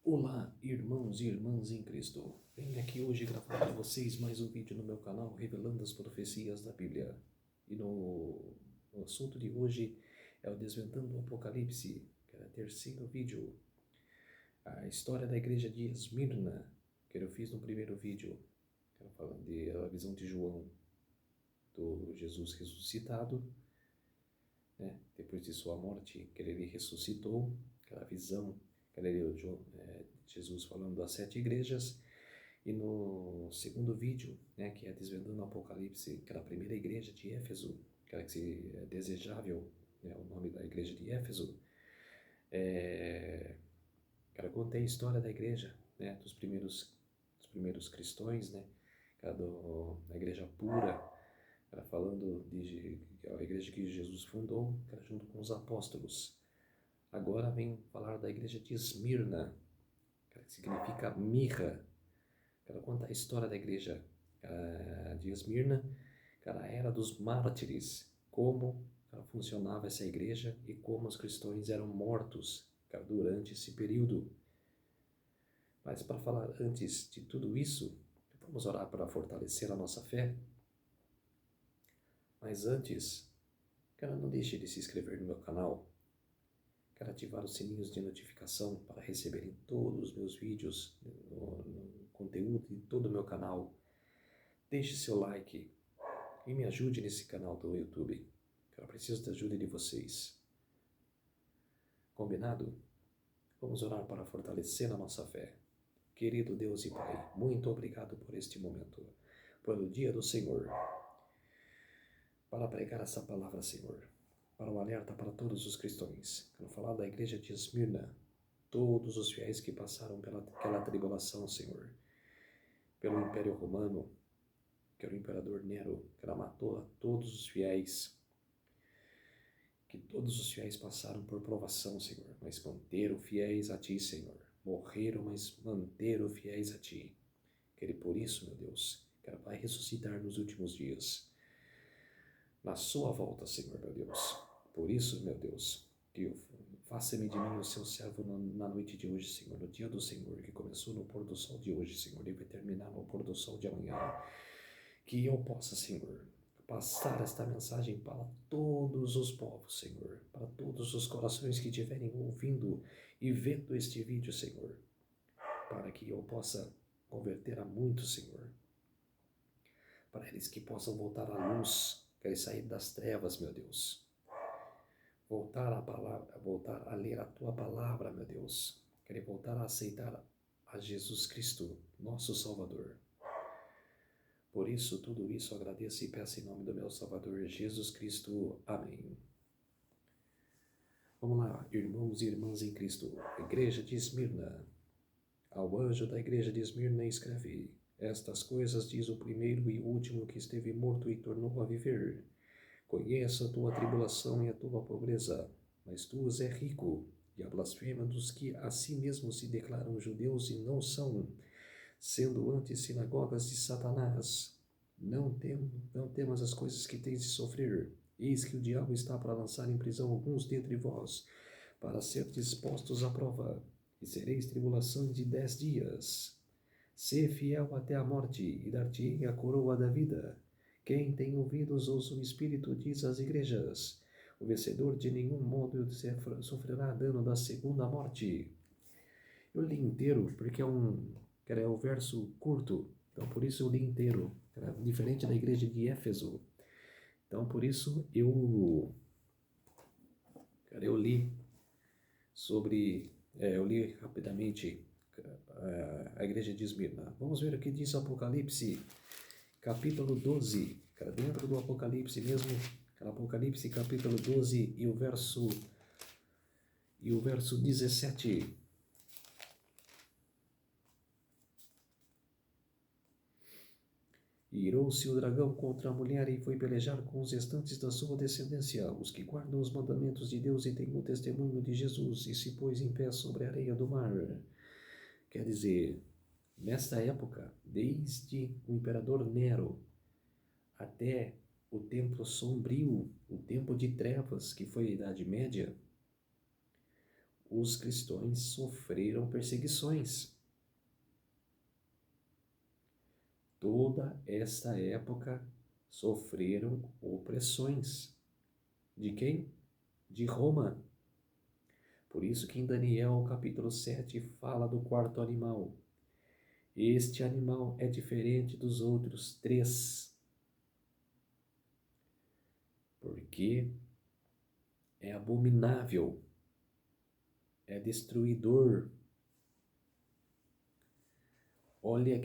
Olá, irmãos e irmãs em Cristo. Venho aqui hoje gravar para vocês mais um vídeo no meu canal revelando as profecias da Bíblia. E no assunto de hoje é o Desvendando o Apocalipse, que é o terceiro vídeo. A história da igreja de Esmirna, que eu fiz no primeiro vídeo, falando da visão de João, do Jesus ressuscitado, né? Depois de sua morte, que ele ressuscitou, aquela visão, Jesus falando das 7 igrejas. E no segundo vídeo, né, que é Desvendando o Apocalipse, aquela primeira igreja de Éfeso, aquela que é desejável, né, o nome da igreja de Éfeso, contei a história da igreja, né, dos primeiros cristãos, né, da igreja pura, falando de a igreja que Jesus fundou, junto com os apóstolos. Agora vem falar da igreja de Esmirna, que significa mirra. Ela conta a história da igreja de Esmirna, a era dos mártires, como funcionava essa igreja e como os cristãos eram mortos durante esse período. Mas para falar antes de tudo isso, vamos orar para fortalecer a nossa fé. Mas antes, não deixe de se inscrever no meu canal. Quero ativar os sininhos de notificação para receberem todos os meus vídeos, no conteúdo de todo o meu canal. Deixe seu like e me ajude nesse canal do YouTube. Eu preciso da ajuda de vocês. Combinado? Vamos orar para fortalecer a nossa fé. Querido Deus e Pai, muito obrigado por este momento, pelo dia do Senhor, para pregar essa palavra, Senhor, para o alerta para todos os cristãos. Quero falar da igreja de Esmirna, todos os fiéis que passaram pelaquela tribulação, Senhor, pelo Império Romano, que era o imperador Nero, que ela matou a todos os fiéis, que todos os fiéis passaram por provação, Senhor, mas manteram fiéis a Ti, Senhor. Morreram, mas manteram fiéis a Ti. Que por isso, meu Deus, que ela vai ressuscitar nos últimos dias, na Sua volta, Senhor, meu Deus. Por isso, meu Deus, que faça-me de mim o Seu servo na noite de hoje, Senhor, no dia do Senhor, que começou no pôr do sol de hoje, Senhor, e vai terminar no pôr do sol de amanhã. Que eu possa, Senhor, passar esta mensagem para todos os povos, Senhor, para todos os corações que estiverem ouvindo e vendo este vídeo, Senhor, para que eu possa converter a muitos, Senhor, para eles que possam voltar à luz, querem sair das trevas, meu Deus, voltar a ler a Tua palavra, meu Deus, querem voltar a aceitar a Jesus Cristo, nosso Salvador. Por isso, tudo isso agradeço e peço em nome do meu Salvador Jesus Cristo. Amém. Vamos lá, irmãos e irmãs em Cristo. Igreja de Esmirna. Ao anjo da igreja de Esmirna escreve: Estas coisas diz o primeiro e último que esteve morto e tornou a viver. Conheço a tua tribulação e a tua pobreza, mas tu és rico, e a blasfêmia dos que a si mesmos se declaram judeus e não são, sendo antes sinagogas de Satanás. Não temas as coisas que tens de sofrer. Eis que o diabo está para lançar em prisão alguns dentre vós, para ser dispostos à prova, e sereis tribulação de 10 dias. Sê fiel até a morte, e dar-te-ei a coroa da vida. Quem tem ouvidos, ouça o Espírito diz às igrejas. O vencedor de nenhum modo sofrerá dano da segunda morte. Eu li inteiro, porque é um verso curto, então por isso eu li inteiro, diferente da igreja de Éfeso. Então por isso eu li eu li rapidamente a igreja de Esmirna. Vamos ver o que diz Apocalipse, capítulo 12, dentro do Apocalipse mesmo, Apocalipse capítulo 12 e o verso 17. E irou-se o dragão contra a mulher e foi pelejar com os restantes da sua descendência, os que guardam os mandamentos de Deus e têm o testemunho de Jesus, e se pôs em pé sobre a areia do mar. Quer dizer, nesta época, desde o imperador Nero até o tempo sombrio, o tempo de trevas, que foi a Idade Média, os cristãos sofreram perseguições. Toda esta época sofreram opressões. De quem? De Roma. Por isso que em Daniel, capítulo 7, fala do quarto animal. Este animal é diferente dos outros três, porque é abominável, é destruidor. Olha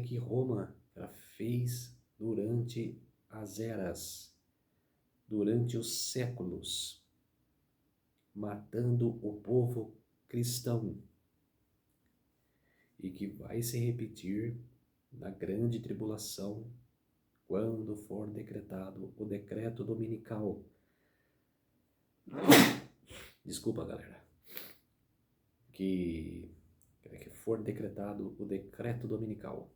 que Roma ela fez durante as eras, durante os séculos, matando o povo cristão, e que vai se repetir na grande tribulação, quando for decretado o decreto dominical. Desculpa, galera. Que for decretado o decreto dominical.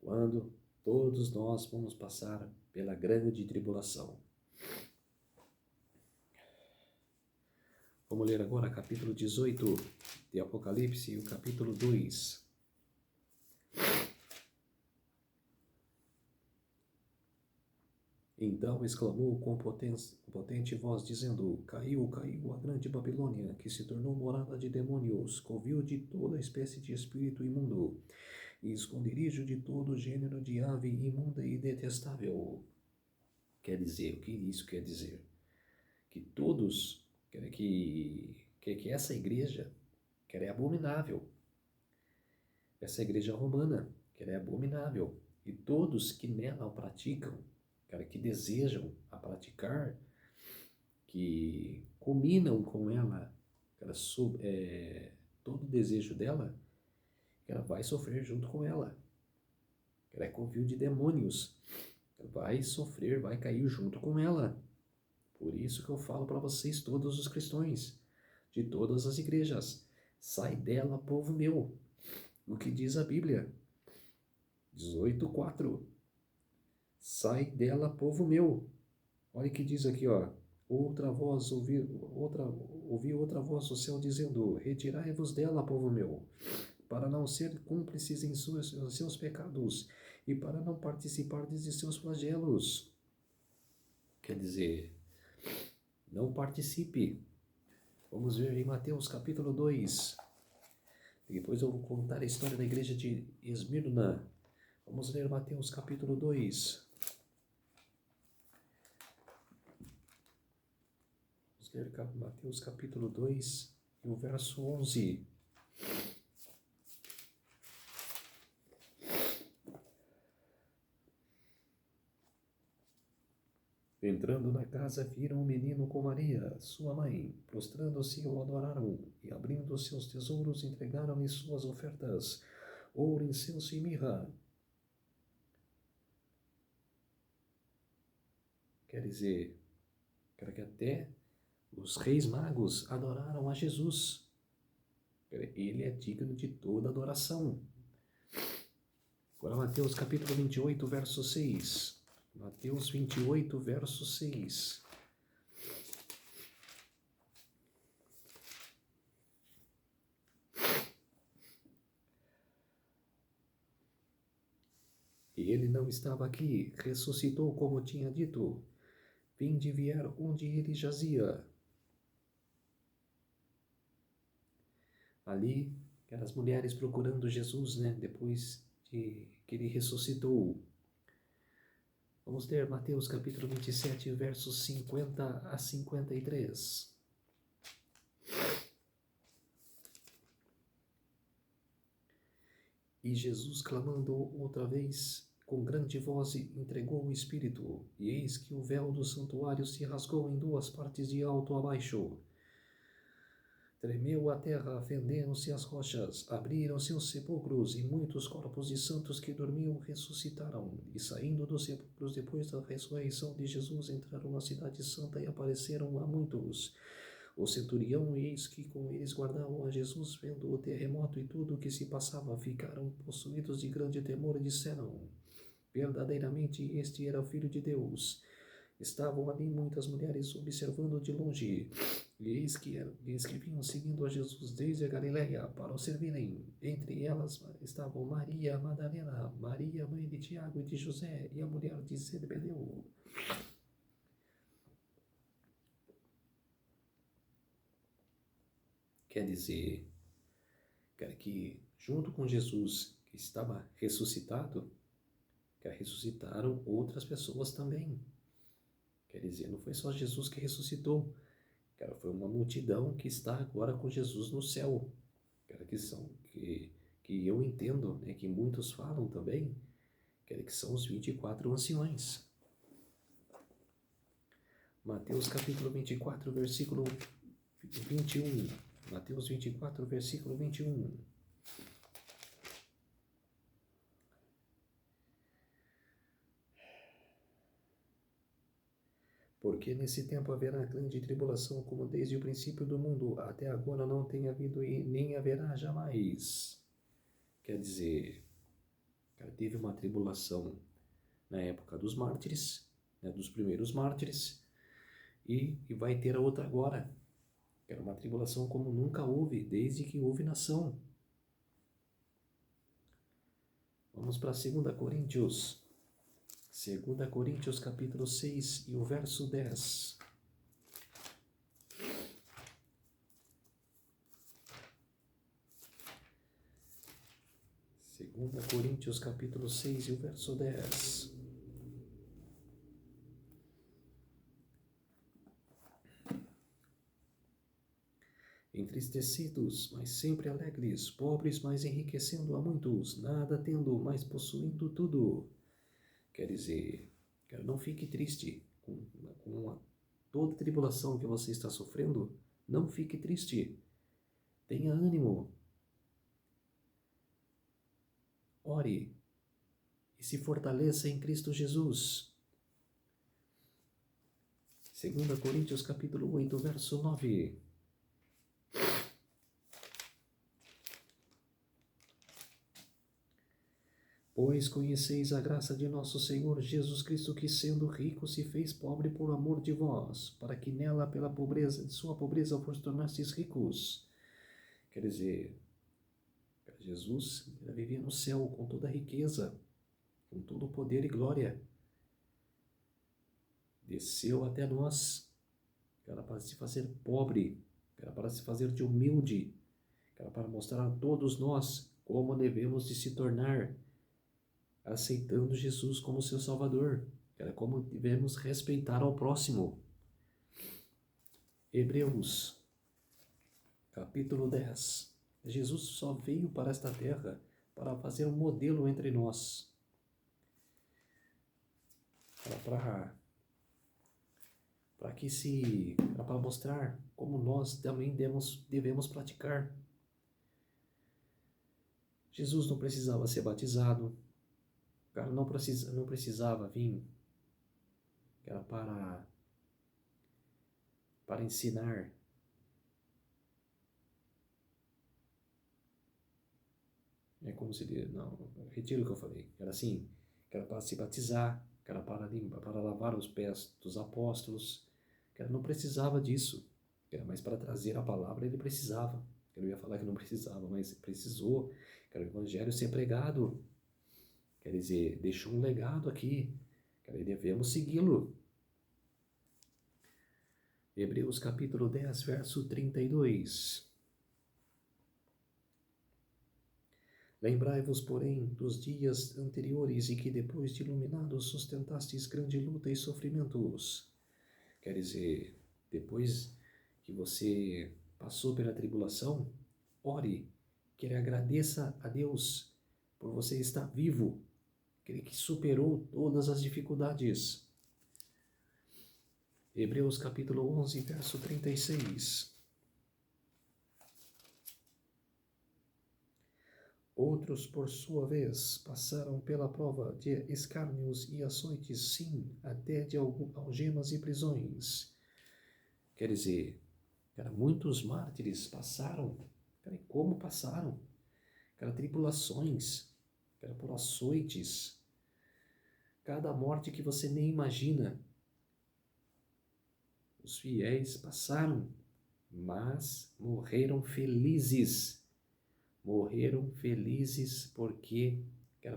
Quando todos nós vamos passar pela grande tribulação. Vamos ler agora capítulo 18 de Apocalipse e o capítulo 2. Então exclamou com potente voz, dizendo: Caiu, caiu a grande Babilônia, que se tornou morada de demônios, covil de toda espécie de espírito imundo, e esconderijo de todo gênero de ave imunda e detestável. Quer dizer, o que isso quer dizer? Que todos, que essa igreja, que ela é abominável. Essa igreja romana, que ela é abominável. E todos que nela o praticam, que desejam a praticar, que combinam com ela, todo o desejo dela, ela vai sofrer junto com ela. Ela é covil de demônios. Ela vai sofrer, vai cair junto com ela. Por isso que eu falo para vocês, todos os cristãos, de todas as igrejas, sai dela, povo meu. O que diz a Bíblia? 18:4. Sai dela, povo meu. Olha o que diz aqui, ó. Ouvi outra voz do céu dizendo: Retirai-vos dela, povo meu, para não ser cúmplices em seus pecados e para não participar de seus flagelos. Quer dizer, não participe. Vamos ver em Mateus capítulo 2. Depois eu vou contar a história da igreja de Esmirna. Vamos ler Mateus capítulo 2. Vamos ler Mateus capítulo 2 e o verso 11. Entrando na casa, viram um menino com Maria, sua mãe. Prostrando-se, o adoraram, e abrindo seus tesouros, entregaram-lhe suas ofertas, ouro, incenso e mirra. Quer dizer, que até os reis magos adoraram a Jesus. Ele é digno de toda adoração. Agora Mateus capítulo 28, verso 6. Mateus 28, verso 6. E ele não estava aqui, ressuscitou como tinha dito. Vinde ver onde ele jazia. Ali, aquelas mulheres procurando Jesus, né? Depois de que ele ressuscitou. Vamos ler Mateus capítulo 27, versos 50 a 53. E Jesus, clamando outra vez, com grande voz, entregou o Espírito. E eis que o véu do santuário se rasgou em duas partes de alto a baixo. Tremeu a terra, fenderam-se as rochas, abriram-se os sepulcros, e muitos corpos de santos que dormiam ressuscitaram. E saindo dos sepulcros depois da ressurreição de Jesus, entraram na cidade santa e apareceram a muitos. O centurião, eis que com eles guardavam a Jesus, vendo o terremoto e tudo o que se passava, ficaram possuídos de grande temor e disseram: Verdadeiramente este era o Filho de Deus. Estavam ali muitas mulheres observando de longe, e eis que vinham seguindo a Jesus desde a Galiléia para o servirem. Entre elas estavam Maria Madalena, Maria, mãe de Tiago e de José, e a mulher de Zebedeu. Quer dizer, que junto com Jesus, que estava ressuscitado, que ressuscitaram outras pessoas também. Quer dizer, não foi só Jesus que ressuscitou, foi uma multidão que está agora com Jesus no céu. Que eu entendo, né, que muitos falam também, que são os 24 anciões. Mateus capítulo 24, versículo 21. Mateus 24, versículo 21. Porque nesse tempo haverá grande tribulação, como desde o princípio do mundo até agora não tem havido e nem haverá jamais. Quer dizer, teve uma tribulação na época dos mártires, né, dos primeiros mártires, e vai ter a outra agora. Era uma tribulação como nunca houve, desde que houve nação. Vamos para 2 Coríntios. 2 Coríntios capítulo 6 e o verso 10. 2 Coríntios capítulo 6 e o verso 10. Entristecidos, mas sempre alegres, pobres, mas enriquecendo a muitos, nada tendo, mas possuindo tudo. Quer dizer, não fique triste com toda a tribulação que você está sofrendo. Não fique triste. Tenha ânimo. Ore e se fortaleça em Cristo Jesus. 2 Coríntios capítulo 8, verso 9. Pois conheceis a graça de nosso Senhor Jesus Cristo, que sendo rico se fez pobre por amor de vós, para que nela, pela pobreza de sua pobreza, vos tornastes ricos. Quer dizer, Jesus vivia no céu com toda a riqueza, com todo o poder e glória. Desceu até nós, para se fazer pobre, para se fazer de humilde, para mostrar a todos nós como devemos de se tornar, aceitando Jesus como seu Salvador, como devemos respeitar ao próximo. Hebreus, capítulo 10. Jesus só veio para esta terra para fazer um modelo entre nós, para mostrar como nós também devemos praticar. Jesus não precisava ser batizado, não precisava vir, para ensinar. É como se diz, não, retiro o que eu falei. Era assim, era para se batizar, era para lavar os pés dos apóstolos, não precisava disso, mas para trazer a palavra ele precisava. Eu ia falar que não precisava, mas precisou, o evangelho ser pregado. Quer dizer, deixou um legado aqui, devemos segui-lo. Hebreus capítulo 10, verso 32. Lembrai-vos, porém, dos dias anteriores, e que depois de iluminados sustentastes grande luta e sofrimentos. Quer dizer, depois que você passou pela tribulação, ore, que ele agradeça a Deus por você estar vivo, que superou todas as dificuldades. Hebreus capítulo 11, verso 36. Outros, por sua vez, passaram pela prova de escárnios e açoites, sim, até de algemas e prisões. Quer dizer, muitos mártires passaram, como passaram? Tribulações, por açoites, cada morte que você nem imagina. Os fiéis passaram, mas morreram felizes. Morreram felizes porque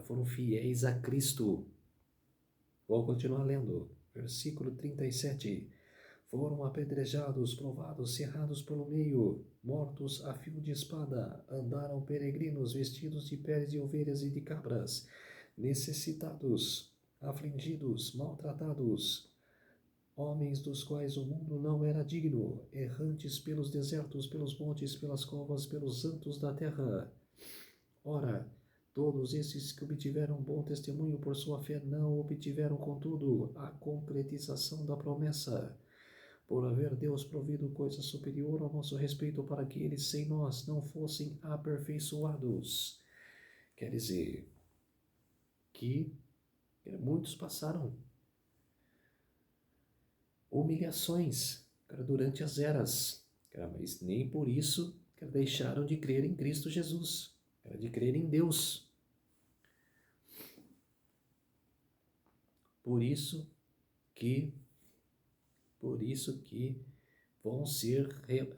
foram fiéis a Cristo. Vou continuar lendo. Versículo 37. Foram apedrejados, provados, cerrados pelo meio, mortos a fio de espada, andaram peregrinos vestidos de peles de ovelhas e de cabras, necessitados, afligidos, maltratados, homens dos quais o mundo não era digno, errantes pelos desertos, pelos montes, pelas covas, pelos santos da terra. Ora, todos esses que obtiveram bom testemunho por sua fé não obtiveram, contudo, a concretização da promessa, por haver Deus provido coisa superior ao nosso respeito para que eles sem nós não fossem aperfeiçoados. Quer dizer que muitos passaram humilhações durante as eras, mas nem por isso deixaram de crer em Cristo Jesus, de crer em Deus. Por isso que vão ser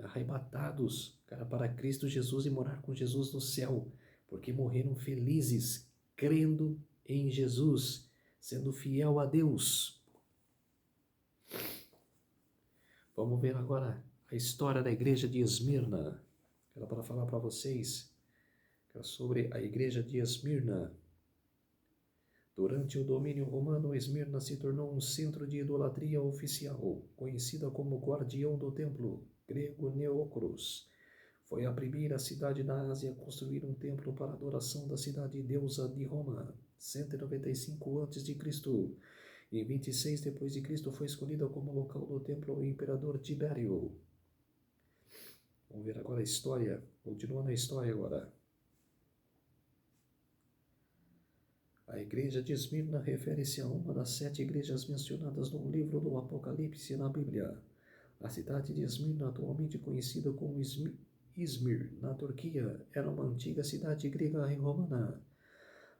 arrebatados, para Cristo Jesus e morar com Jesus no céu, porque morreram felizes, crendo em Jesus, sendo fiel a Deus. Vamos ver agora a história da igreja de Esmirna. Quero para falar para vocês sobre a igreja de Esmirna. Durante o domínio romano, Esmirna se tornou um centro de idolatria oficial, conhecida como guardião do templo, grego Neócros. Foi a primeira cidade da Ásia a construir um templo para a adoração da cidade deusa de Roma, 195 a.C. Em 26 d.C. foi escolhida como local do templo o imperador Tibério. Vamos ver agora a história, continuando a história agora. A igreja de Esmirna refere-se a uma das 7 igrejas mencionadas no livro do Apocalipse na Bíblia. A cidade de Esmirna, atualmente conhecida como Izmir, na Turquia, era uma antiga cidade grega e romana.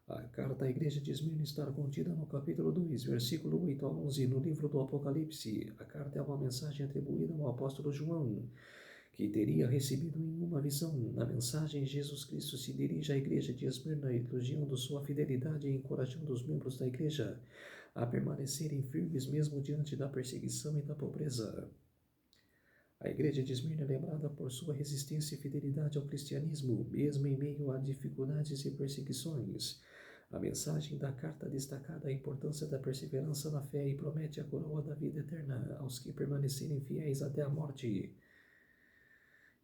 A carta à igreja de Esmirna está contida no capítulo 2, versículo 8 a 11, no livro do Apocalipse. A carta é uma mensagem atribuída ao apóstolo João, que teria recebido em uma visão. Na mensagem, Jesus Cristo se dirige à igreja de Esmirna, elogiando sua fidelidade e encorajando os membros da igreja a permanecerem firmes mesmo diante da perseguição e da pobreza. A igreja de Esmirna é lembrada por sua resistência e fidelidade ao cristianismo, mesmo em meio a dificuldades e perseguições. A mensagem da carta destaca a importância da perseverança na fé e promete a coroa da vida eterna aos que permanecerem fiéis até a morte.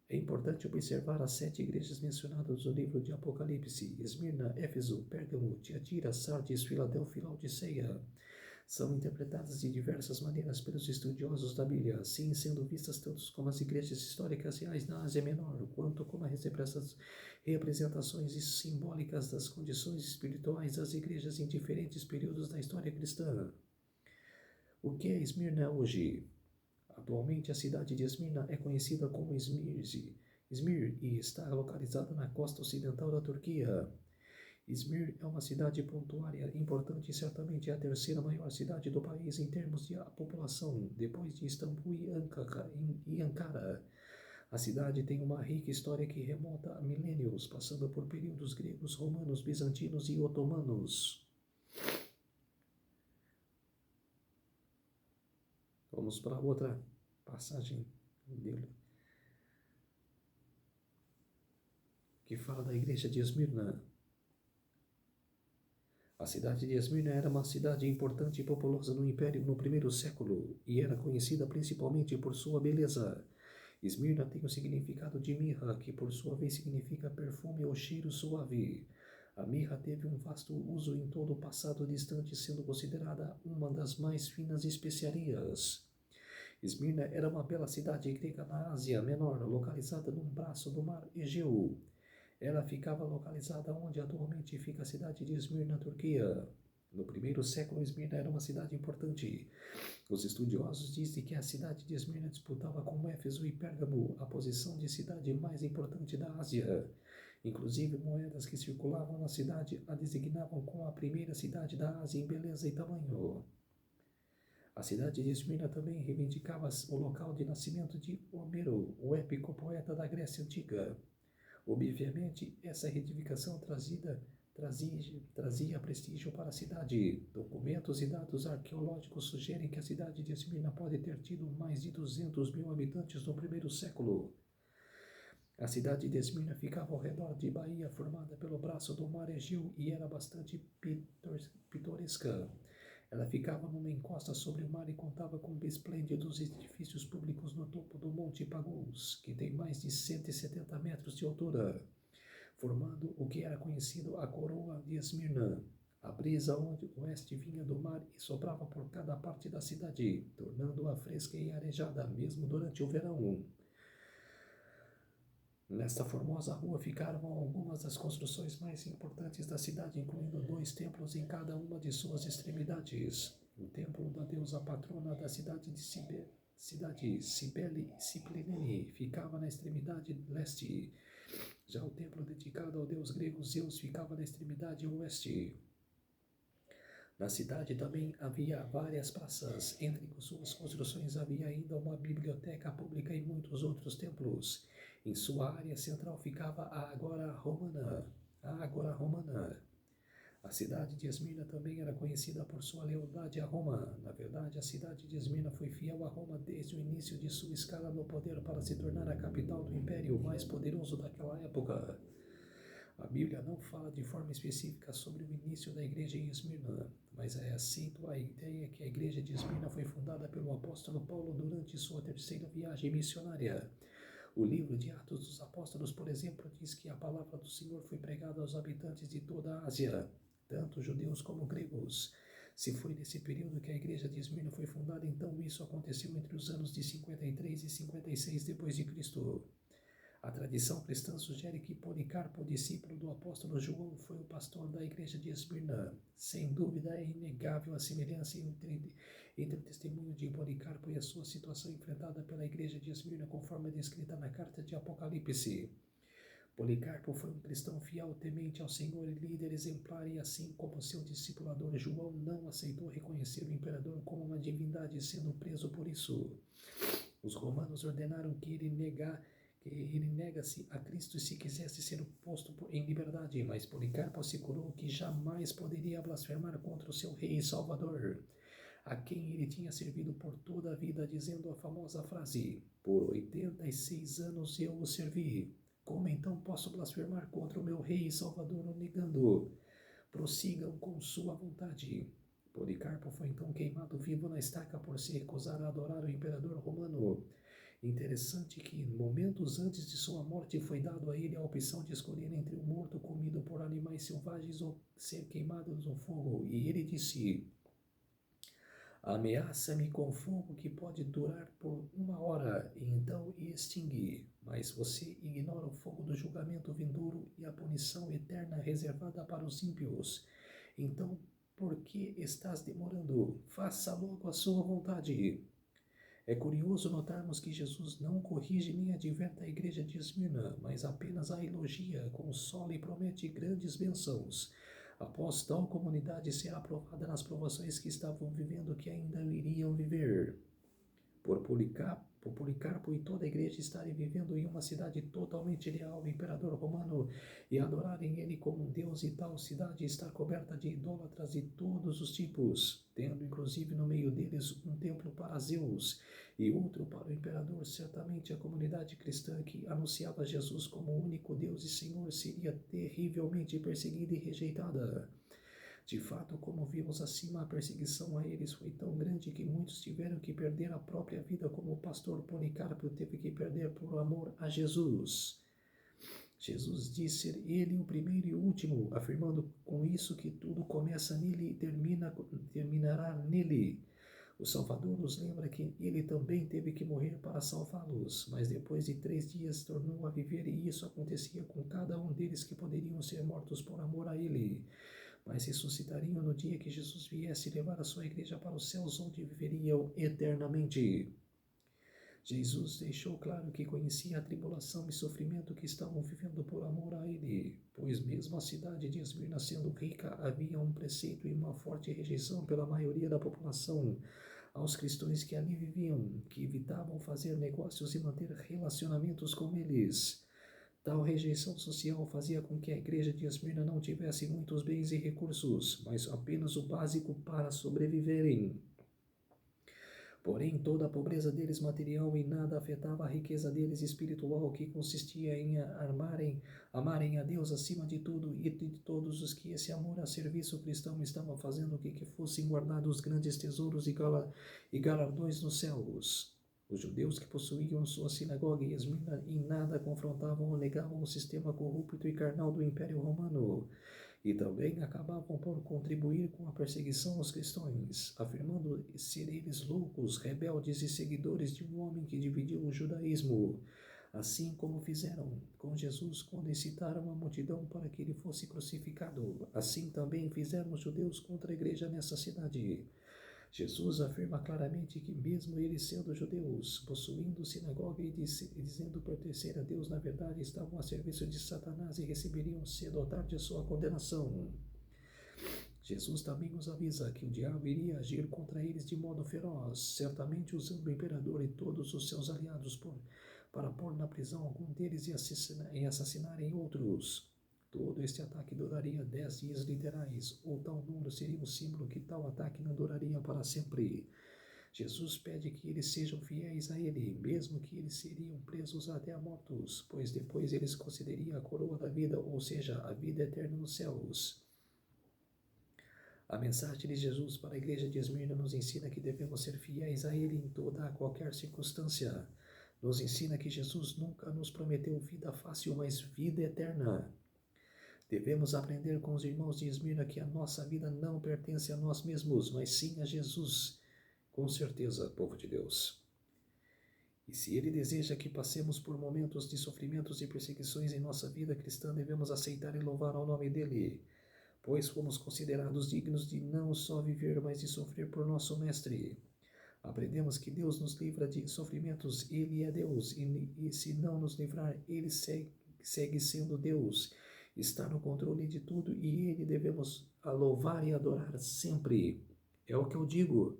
É importante observar as 7 igrejas mencionadas no livro de Apocalipse: Esmirna, Éfeso, Pérgamo, Tiatira, Sardes, Filadélfia e Laodiceia. São interpretadas de diversas maneiras pelos estudiosos da Bíblia, assim sendo vistas tanto como as igrejas históricas reais na Ásia Menor, quanto como as representações simbólicas das condições espirituais das igrejas em diferentes períodos da história cristã. O que é Esmirna hoje? Atualmente, a cidade de Esmirna é conhecida como Izmir e está localizada na costa ocidental da Turquia. Izmir é uma cidade portuária importante e certamente é a 3ª maior cidade do país em termos de população, depois de Istambul e Ankara. A cidade tem uma rica história que remonta a milênios, passando por períodos gregos, romanos, bizantinos e otomanos. Vamos para outra passagem dele, que fala da igreja de Esmirna. A cidade de Esmirna era uma cidade importante e populosa no Império no 1º século e era conhecida principalmente por sua beleza. Esmirna tem o significado de mirra, que por sua vez significa perfume ou cheiro suave. A mirra teve um vasto uso em todo o passado distante, sendo considerada uma das mais finas especiarias. Esmirna era uma bela cidade grega na Ásia Menor, localizada num braço do mar Egeu. Ela ficava localizada onde atualmente fica a cidade de Izmir, na Turquia. No 1º século, Esmirna era uma cidade importante. Os estudiosos dizem que a cidade de Esmirna disputava com Éfeso e Pérgamo a posição de cidade mais importante da Ásia. Inclusive, moedas que circulavam na cidade a designavam como a primeira cidade da Ásia em beleza e tamanho. A cidade de Esmirna também reivindicava o local de nascimento de Homero, o épico poeta da Grécia Antiga. Obviamente, essa reivindicação trazia prestígio para a cidade. Documentos e dados arqueológicos sugerem que a cidade de Esmirna pode ter tido mais de 200 mil habitantes no primeiro século. A cidade de Esmirna ficava ao redor de baía formada pelo braço do mar Egeu e era bastante pitoresca. Ela ficava numa encosta sobre o mar e contava com esplêndidos edifícios públicos no topo do Monte Pagos, que tem mais de 170 metros de altura, formando o que era conhecido a Coroa de Esmirna. A brisa oeste vinha do mar e soprava por cada parte da cidade, tornando-a fresca e arejada mesmo durante o verão. Nesta formosa rua ficaram algumas das construções mais importantes da cidade, incluindo 2 templos em cada uma de suas extremidades. O templo da deusa patrona da cidade de Cibele Ciplinene ficava na extremidade leste. Já o templo dedicado ao deus grego Zeus ficava na extremidade oeste. Na cidade também havia várias praças. Entre suas construções havia ainda uma biblioteca pública e muitos outros templos. Em sua área central ficava a Ágora Romana. A cidade de Esmirna também era conhecida por sua lealdade a Roma. Na verdade, a cidade de Esmirna foi fiel a Roma desde o início de sua escala no poder para se tornar a capital do império mais poderoso daquela época. A Bíblia não fala de forma específica sobre o início da igreja em Esmirna, mas é aceito a ideia que a igreja de Esmirna foi fundada pelo apóstolo Paulo durante sua 3ª viagem missionária. O livro de Atos dos Apóstolos, por exemplo, diz que a palavra do Senhor foi pregada aos habitantes de toda a Ásia, tanto judeus como gregos. Se foi nesse período que a igreja de Esmirna foi fundada, então isso aconteceu entre os anos de 53 e 56 depois de Cristo. A tradição cristã sugere que Policarpo, discípulo do apóstolo João, foi o pastor da igreja de Esmirna. Sem dúvida, é inegável a semelhança entre o testemunho de Policarpo e a sua situação enfrentada pela igreja de Esmirna, conforme descrita na carta de Apocalipse. Policarpo foi um cristão fiel, temente ao Senhor e líder exemplar, e assim como seu discipulador João não aceitou reconhecer o imperador como uma divindade, sendo preso por isso. Os romanos ordenaram que ele nega-se a Cristo se quisesse ser posto em liberdade, mas Policarpo assegurou que jamais poderia blasfemar contra o seu rei e salvador, a quem ele tinha servido por toda a vida, dizendo a famosa frase: "Por 86 anos eu o servi. Como então posso blasfemar contra o meu rei e salvador o negando? Prossigam com sua vontade." Policarpo foi então queimado vivo na estaca por se recusar a adorar o imperador romano. Interessante que, momentos antes de sua morte, foi dado a ele a opção de escolher entre o morto comido por animais selvagens ou ser queimado no fogo, e ele disse: "Ameaça-me com fogo que pode durar por 1 hora e então extingue, mas você ignora o fogo do julgamento vindouro e a punição eterna reservada para os ímpios. Então, por que estás demorando? Faça logo a sua vontade." É curioso notarmos que Jesus não corrige nem adverte a igreja de Esmirna, mas apenas a elogia, consola e promete grandes bênçãos. Após tal comunidade ser aprovada nas provações que estavam vivendo, que ainda iriam viver. Por Policarpo e toda a igreja estarem vivendo em uma cidade totalmente leal ao imperador romano e adorarem ele como um deus, e tal cidade estar coberta de idólatras de todos os tipos, tendo inclusive no meio deles um templo para Zeus e outro para o imperador. Certamente a comunidade cristã que anunciava Jesus como o único Deus e Senhor seria terrivelmente perseguida e rejeitada. De fato, como vimos acima, a perseguição a eles foi tão grande que muitos tiveram que perder a própria vida, como o pastor Policarpo teve que perder por amor a Jesus. Jesus diz ser ele o primeiro e o último, afirmando com isso que tudo começa nele e terminará nele. O Salvador nos lembra que ele também teve que morrer para salvá-los, mas depois de 3 dias tornou a viver, e isso acontecia com cada um deles que poderiam ser mortos por amor a ele, mas ressuscitariam no dia que Jesus viesse levar a sua igreja para os céus, onde viveriam eternamente. Jesus deixou claro que conhecia a tribulação e sofrimento que estavam vivendo por amor a ele, pois mesmo a cidade de Esmirna sendo rica, havia um preceito e uma forte rejeição pela maioria da população aos cristãos que ali viviam, que evitavam fazer negócios e manter relacionamentos com eles. Tal rejeição social fazia com que a igreja de Esmirna não tivesse muitos bens e recursos, mas apenas o básico para sobreviverem. Porém, toda a pobreza deles material em nada afetava a riqueza deles espiritual, que consistia em amarem a Deus acima de tudo e de todos os que esse amor a serviço cristão estava fazendo que fossem guardados grandes tesouros e galardões nos céus. Os judeus que possuíam sua sinagoga em Esmirna em nada confrontavam ou negavam o sistema corrupto e carnal do Império Romano, e também acabavam por contribuir com a perseguição aos cristãos, afirmando ser eles loucos, rebeldes e seguidores de um homem que dividiu o judaísmo, assim como fizeram com Jesus quando incitaram a multidão para que ele fosse crucificado. Assim também fizeram os judeus contra a igreja nessa cidade. Jesus afirma claramente que mesmo eles sendo judeus, possuindo sinagoga e dizendo pertencer a Deus, na verdade estavam a serviço de Satanás e receberiam cedo ou tarde a sua condenação. Jesus também os avisa que o diabo iria agir contra eles de modo feroz, certamente usando o imperador e todos os seus aliados para pôr na prisão algum deles e assassinarem outros. Todo este ataque duraria 10 dias literais, ou tal número seria um símbolo que tal ataque não duraria para sempre. Jesus pede que eles sejam fiéis a ele, mesmo que eles seriam presos até a mortos, pois depois eles concederiam a coroa da vida, ou seja, a vida eterna nos céus. A mensagem de Jesus para a igreja de Esmirna nos ensina que devemos ser fiéis a ele em toda qualquer circunstância. Nos ensina que Jesus nunca nos prometeu vida fácil, mas vida eterna. Devemos aprender com os irmãos de Esmirna que a nossa vida não pertence a nós mesmos, mas sim a Jesus. Com certeza, povo de Deus. E se Ele deseja que passemos por momentos de sofrimentos e perseguições em nossa vida cristã, devemos aceitar e louvar ao nome dEle, pois fomos considerados dignos de não só viver, mas de sofrer por nosso Mestre. Aprendemos que Deus nos livra de sofrimentos, Ele é Deus, e se não nos livrar, Ele segue sendo Deus. Está no controle de tudo e Ele devemos louvar e adorar sempre. É o que eu digo,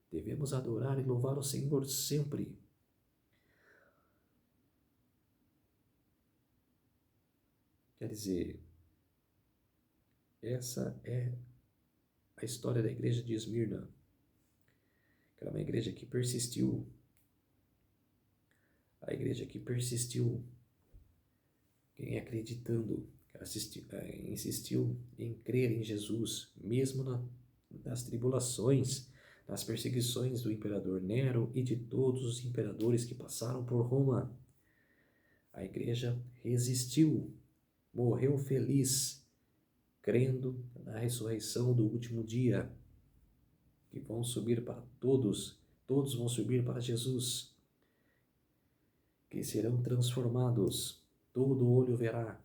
devemos adorar e louvar o Senhor sempre. Quer dizer, essa é a história da igreja de Esmirna, que era uma igreja que persistiu, em acreditando, insistiu em crer em Jesus, mesmo nas tribulações, nas perseguições do imperador Nero e de todos os imperadores que passaram por Roma. A igreja resistiu, morreu feliz, crendo na ressurreição do último dia, que vão subir para todos vão subir para Jesus, que serão transformados, todo olho verá,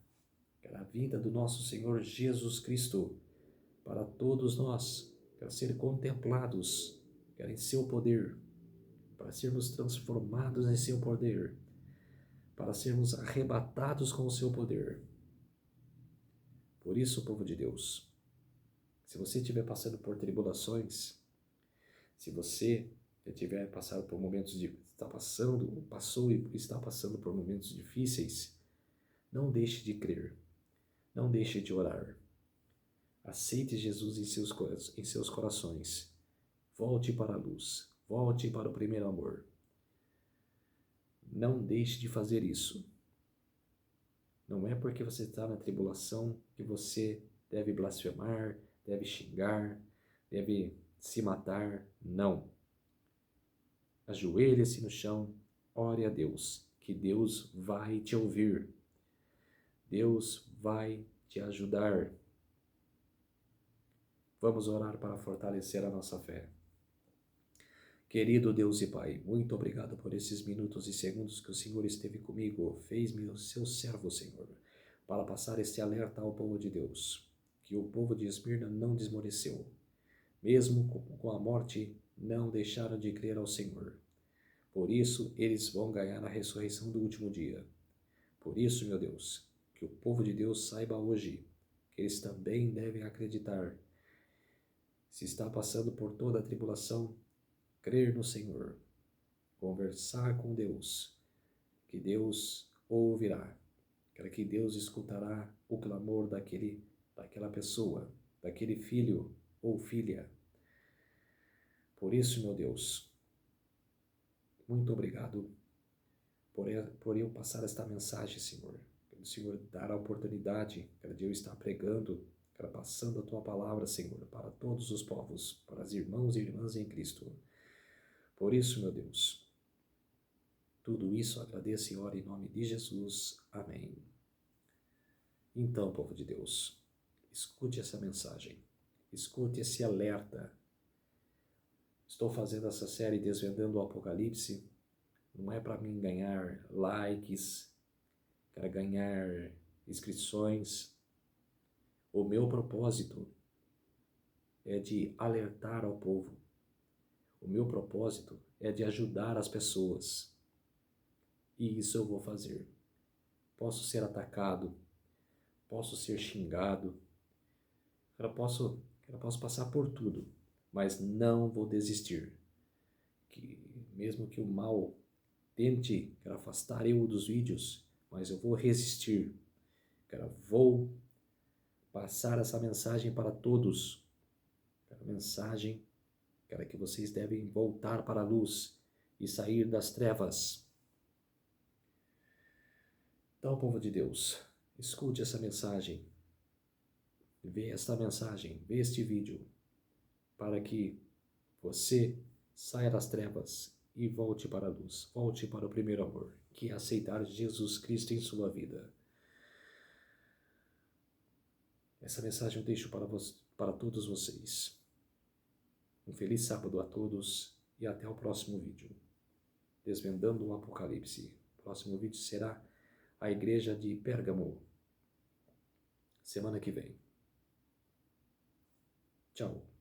a vida do nosso Senhor Jesus Cristo, para todos nós, para ser contemplados, em seu poder, para sermos transformados em seu poder, para sermos arrebatados com o seu poder. Por isso, povo de Deus, se você estiver passando por tribulações, se você estiver passando por momentos passou e está passando por momentos difíceis, não deixe de crer, não deixe de orar. Aceite Jesus em seus corações. Volte para a luz, volte para o primeiro amor. Não deixe de fazer isso. Não é porque você está na tribulação que você deve blasfemar, deve xingar, deve se matar. Não. Ajoelhe-se no chão, ore a Deus, que Deus vai te ouvir. Deus vai te ajudar. Vamos orar para fortalecer a nossa fé. Querido Deus e Pai, muito obrigado por esses minutos e segundos que o Senhor esteve comigo, fez-me o seu servo, Senhor, para passar este alerta ao povo de Deus, que o povo de Esmirna não desmoreceu. Mesmo com a morte, não deixaram de crer ao Senhor. Por isso, eles vão ganhar a ressurreição do último dia. Por isso, meu Deus, que o povo de Deus saiba hoje que eles também devem acreditar. Se está passando por toda a tribulação, crer no Senhor, conversar com Deus, que Deus ouvirá, que Deus escutará o clamor daquela pessoa, daquele filho ou filha. Por isso, meu Deus, muito obrigado por eu passar esta mensagem, Senhor. Pelo Senhor dar a oportunidade de eu estar pregando, passando a Tua palavra, Senhor, para todos os povos, para os irmãos e irmãs em Cristo. Por isso, meu Deus, tudo isso agradeço e oro em nome de Jesus. Amém. Então, povo de Deus, escute essa mensagem, escute esse alerta. Estou fazendo essa série Desvendando o Apocalipse. Não é para mim ganhar likes, para ganhar inscrições. O meu propósito é de alertar ao povo. O meu propósito é de ajudar as pessoas. E isso eu vou fazer. Posso ser atacado, posso ser xingado, eu posso passar por tudo, mas não vou desistir. Mesmo que o mal tente afastar eu dos vídeos, mas eu vou resistir. Vou passar essa mensagem para todos. A mensagem que vocês devem voltar para a luz e sair das trevas. Então, povo de Deus, escute essa mensagem. Vê esta mensagem, vê este vídeo, para que você saia das trevas e volte para a luz, volte para o primeiro amor, que é aceitar Jesus Cristo em sua vida. Essa mensagem eu deixo para todos vocês. Um feliz sábado a todos e até o próximo vídeo. Desvendando o Apocalipse. O próximo vídeo será a igreja de Pérgamo. Semana que vem. Tchau.